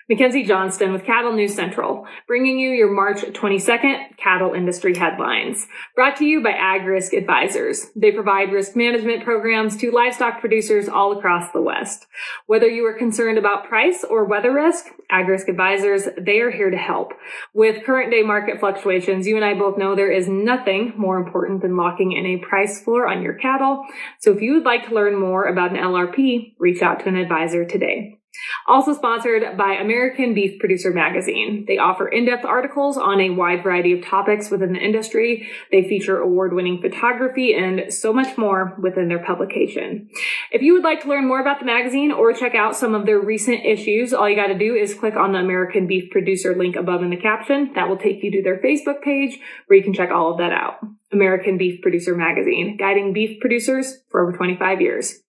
Mackenzie Johnston with Cattle News Central, bringing you your March 22nd cattle industry headlines. Brought to you by Ag Risk Advisors. They provide risk management programs to livestock producers all across the West. Whether you are concerned about price or weather risk, Ag Risk Advisors, they are here to help. With current day market fluctuations, you and I both know there is nothing more important than locking in a price floor on your cattle. So if you would like to learn more about an LRP, reach out to an advisor today. Also sponsored by American Beef Producer Magazine. They offer in-depth articles on a wide variety of topics within the industry. They feature award-winning photography and so much more within their publication. If you would like to learn more about the magazine or check out some of their recent issues, all you got to do is click on the American Beef Producer link above in the caption. That will take you to their Facebook page where you can check all of that out. American Beef Producer Magazine, guiding beef producers for over 25 years.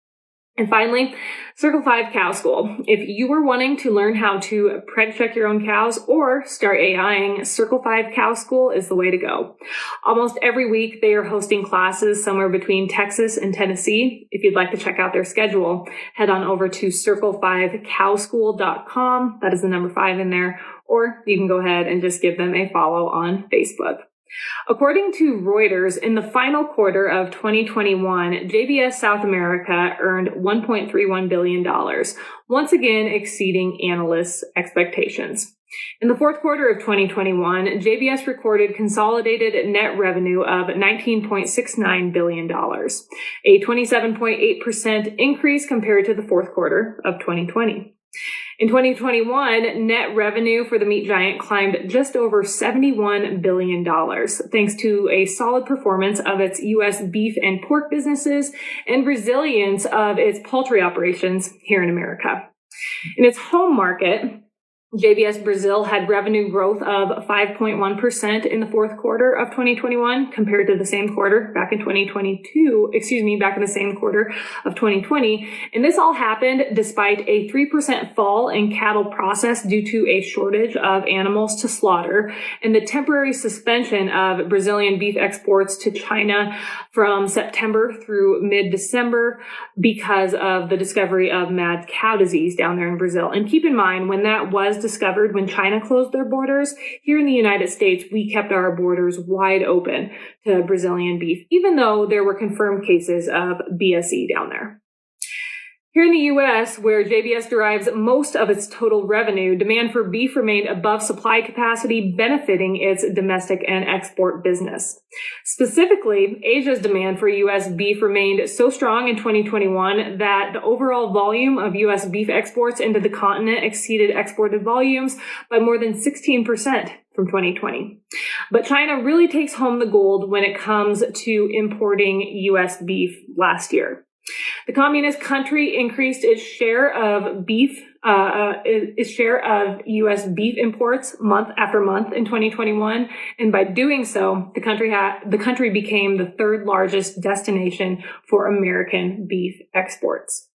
And finally, Circle 5 Cow School. If you are wanting to learn how to preg check your own cows or start AIing, Circle 5 Cow School is the way to go. Almost every week, they are hosting classes somewhere between Texas and Tennessee. If you'd like to check out their schedule, head on over to circle5cowschool.com. That is the number 5 in there. Or you can go ahead and just give them a follow on Facebook. According to Reuters, in the final quarter of 2021, JBS South America earned $1.31 billion, once again exceeding analysts' expectations. In the fourth quarter of 2021, JBS recorded consolidated net revenue of $19.69 billion, a 27.8% increase compared to the fourth quarter of 2020. In 2021, net revenue for the meat giant climbed just over $71 billion, thanks to a solid performance of its U.S. beef and pork businesses and resilience of its poultry operations here in America. In its home market, JBS Brazil had revenue growth of 5.1% in the fourth quarter of 2021 compared to the same quarter back in back in the same quarter of 2020. And this all happened despite a 3% fall in cattle processed due to a shortage of animals to slaughter and the temporary suspension of Brazilian beef exports to China from September through mid-December because of the discovery of mad cow disease down there in Brazil. And keep in mind, when that was discovered, when China closed their borders, here in the United States, we kept our borders wide open to Brazilian beef, even though there were confirmed cases of BSE down there. Here in the U.S., where JBS derives most of its total revenue, demand for beef remained above supply capacity, benefiting its domestic and export business. Specifically, Asia's demand for U.S. beef remained so strong in 2021 that the overall volume of U.S. beef exports into the continent exceeded exported volumes by more than 16% from 2020. But China really takes home the gold when it comes to importing U.S. beef last year. The communist country increased its share of U.S. beef imports month after month in 2021, and by doing so, the country became the third largest destination for American beef exports.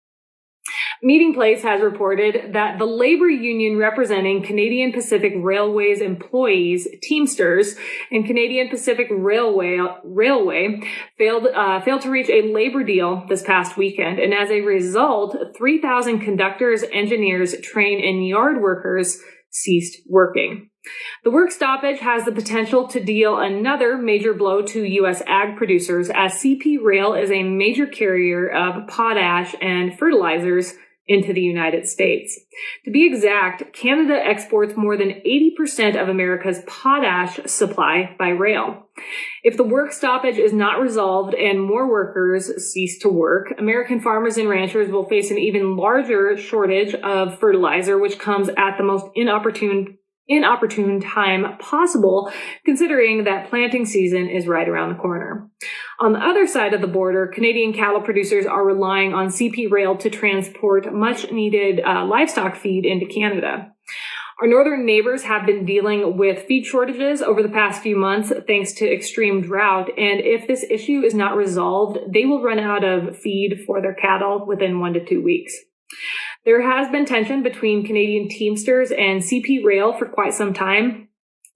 Meeting Place has reported that the labor union representing Canadian Pacific Railway's employees, Teamsters, and Canadian Pacific Railway failed to reach a labor deal this past weekend. And as a result, 3,000 conductors, engineers, train, and yard workers ceased working. The work stoppage has the potential to deal another major blow to U.S. ag producers, as CP Rail is a major carrier of potash and fertilizers into the United States. To be exact, Canada exports more than 80% of America's potash supply by rail. If the work stoppage is not resolved and more workers cease to work, American farmers and ranchers will face an even larger shortage of fertilizer, which comes at the most inopportune time possible, considering that planting season is right around the corner. On the other side of the border, Canadian cattle producers are relying on CP Rail to transport much-needed livestock feed into Canada. Our northern neighbors have been dealing with feed shortages over the past few months thanks to extreme drought, and if this issue is not resolved, they will run out of feed for their cattle within 1 to 2 weeks. There has been tension between Canadian Teamsters and CP Rail for quite some time.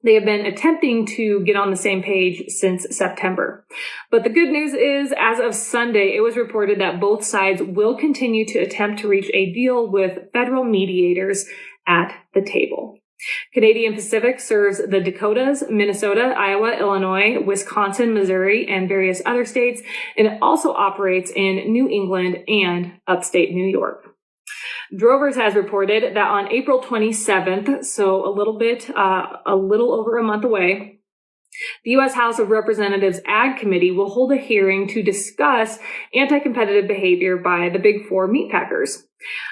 They have been attempting to get on the same page since September. But the good news is, as of Sunday, it was reported that both sides will continue to attempt to reach a deal with federal mediators at the table. Canadian Pacific serves the Dakotas, Minnesota, Iowa, Illinois, Wisconsin, Missouri, and various other states, and it also operates in New England and upstate New York. Drovers has reported that on April 27th, so a little over a month away, the U.S. House of Representatives Ag Committee will hold a hearing to discuss anti-competitive behavior by the Big Four meat packers.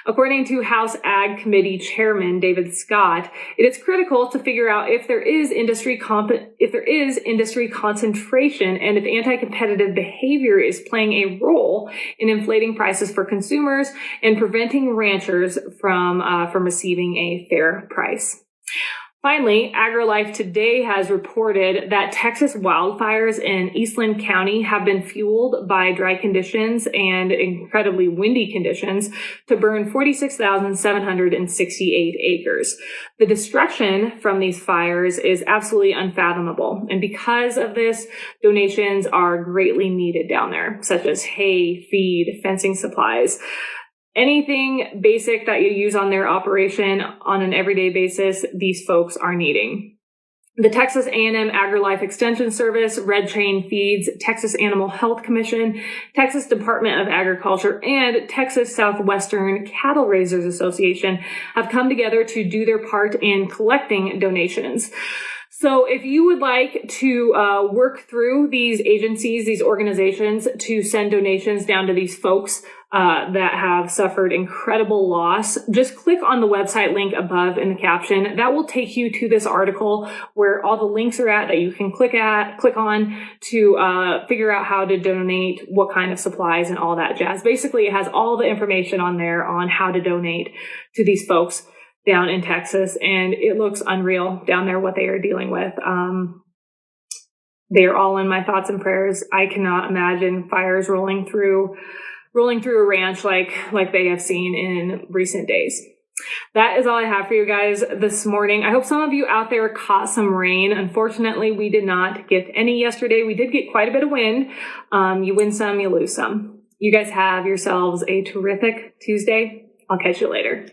According to House Ag Committee Chairman David Scott, it is critical to figure out if there is industry concentration and if anti-competitive behavior is playing a role in inflating prices for consumers and preventing ranchers from receiving a fair price. Finally, AgriLife Today has reported that Texas wildfires in Eastland County have been fueled by dry conditions and incredibly windy conditions to burn 46,768 acres. The destruction from these fires is absolutely unfathomable. And because of this, donations are greatly needed down there, such as hay, feed, fencing supplies. Anything basic that you use on their operation on an everyday basis, these folks are needing. The Texas A&M AgriLife Extension Service, Red Chain Feeds, Texas Animal Health Commission, Texas Department of Agriculture, and Texas Southwestern Cattle Raisers Association have come together to do their part in collecting donations. So if you would like to work through these agencies, these organizations, to send donations down to these folks that have suffered incredible loss, just click on the website link above in the caption. That will take you to this article where all the links are at that you can click on to figure out how to donate, what kind of supplies and all that jazz. Basically, it has all the information on there on how to donate to these folks down in Texas, and it looks unreal down there what they are dealing with. They are all in my thoughts and prayers. I cannot imagine fires rolling through a ranch like they have seen in recent days. That is all I have for you guys this morning. I hope some of you out there caught some rain. Unfortunately, we did not get any yesterday. We did get quite a bit of wind. You win some, you lose some. You guys have yourselves a terrific Tuesday. I'll catch you later.